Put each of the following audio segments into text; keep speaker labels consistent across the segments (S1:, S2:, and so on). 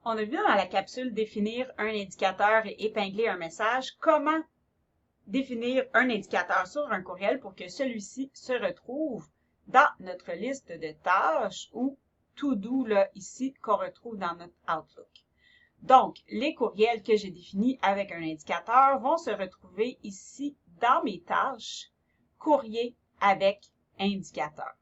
S1: On a vu dans la capsule définir un indicateur et épingler un message. Comment définir un indicateur sur un courriel pour que celui-ci se retrouve dans notre liste de tâches ou to-do là, ici qu'on retrouve dans notre Outlook. Donc, les courriels que j'ai définis avec un indicateur vont se retrouver ici dans mes tâches, courrier avec indicateur.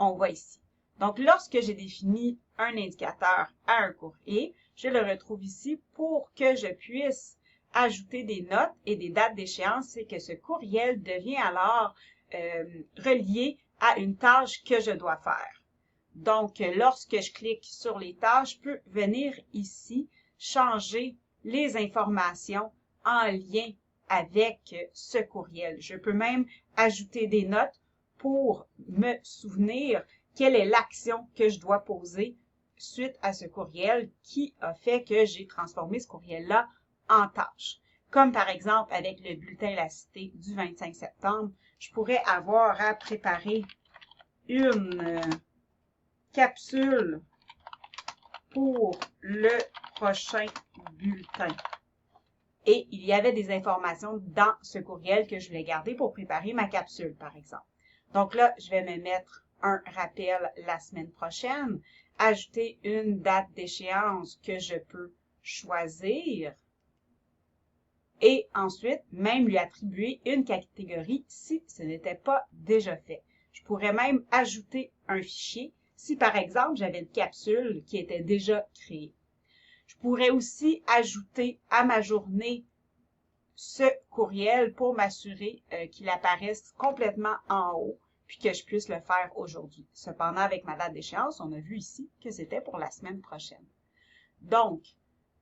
S1: On voit ici. Donc, lorsque j'ai défini un indicateur à un courrier, je le retrouve ici pour que je puisse ajouter des notes et des dates d'échéance et que ce courriel devient alors relié à une tâche que je dois faire. Donc, lorsque je clique sur les tâches, je peux venir ici changer les informations en lien avec ce courriel. Je peux même ajouter des notes pour me souvenir quelle est l'action que je dois poser suite à ce courriel qui a fait que j'ai transformé ce courriel-là en tâche. Comme par exemple avec le bulletin La Cité du 25 septembre, je pourrais avoir à préparer une capsule pour le prochain bulletin. Et il y avait des informations dans ce courriel que je voulais garder pour préparer ma capsule, par exemple. Donc là, je vais me mettre un rappel la semaine prochaine, ajouter une date d'échéance que je peux choisir et ensuite même lui attribuer une catégorie si ce n'était pas déjà fait. Je pourrais même ajouter un fichier si par exemple j'avais une capsule qui était déjà créée. Je pourrais aussi ajouter à ma journée ce courriel pour m'assurer qu'il apparaisse complètement en haut puis que je puisse le faire aujourd'hui. Cependant, avec ma date d'échéance, on a vu ici que c'était pour la semaine prochaine. Donc,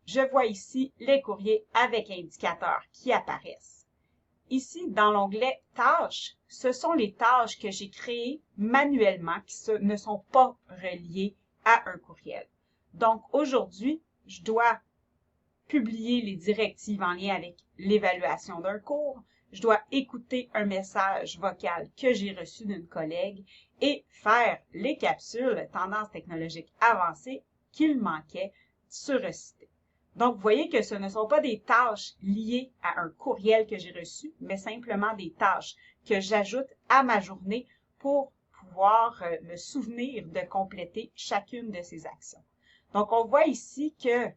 S1: je vois ici les courriers avec indicateurs qui apparaissent. Ici, dans l'onglet Tâches, ce sont les tâches que j'ai créées manuellement qui ne sont pas reliées à un courriel. Donc, aujourd'hui, je dois publier les directives en lien avec l'évaluation d'un cours, je dois écouter un message vocal que j'ai reçu d'une collègue et faire les capsules tendances technologiques avancées qu'il manquait sur Reciter. Donc, vous voyez que ce ne sont pas des tâches liées à un courriel que j'ai reçu, mais simplement des tâches que j'ajoute à ma journée pour pouvoir me souvenir de compléter chacune de ces actions. Donc, on voit ici que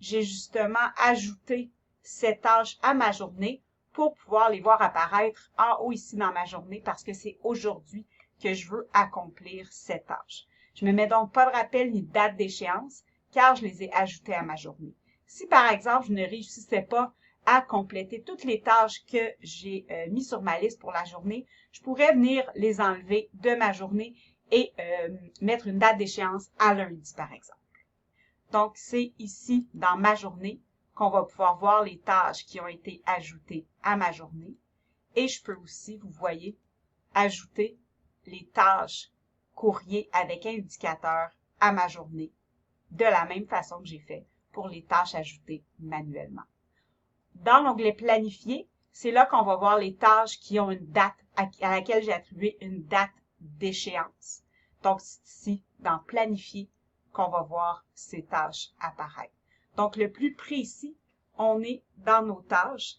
S1: j'ai justement ajouté ces tâches à ma journée pour pouvoir les voir apparaître en haut ici dans ma journée parce que c'est aujourd'hui que je veux accomplir ces tâches. Je ne me mets donc pas de rappel ni de date d'échéance car je les ai ajoutées à ma journée. Si par exemple, je ne réussissais pas à compléter toutes les tâches que j'ai mis sur ma liste pour la journée, je pourrais venir les enlever de ma journée et mettre une date d'échéance à lundi par exemple. Donc, c'est ici, dans ma journée, qu'on va pouvoir voir les tâches qui ont été ajoutées à ma journée. Et je peux aussi, vous voyez, ajouter les tâches courrier avec indicateur à ma journée, de la même façon que j'ai fait pour les tâches ajoutées manuellement. Dans l'onglet Planifier, c'est là qu'on va voir les tâches qui ont une date, à laquelle j'ai attribué une date d'échéance. Donc, c'est ici, dans Planifier, qu'on va voir ces tâches apparaître. Donc, le plus précis, on est dans nos tâches.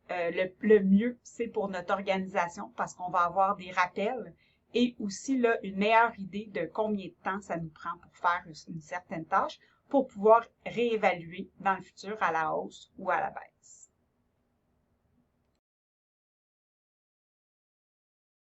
S1: Le mieux, c'est pour notre organisation parce qu'on va avoir des rappels et aussi là, une meilleure idée de combien de temps ça nous prend pour faire une certaine tâche pour pouvoir réévaluer dans le futur à la hausse ou à la baisse.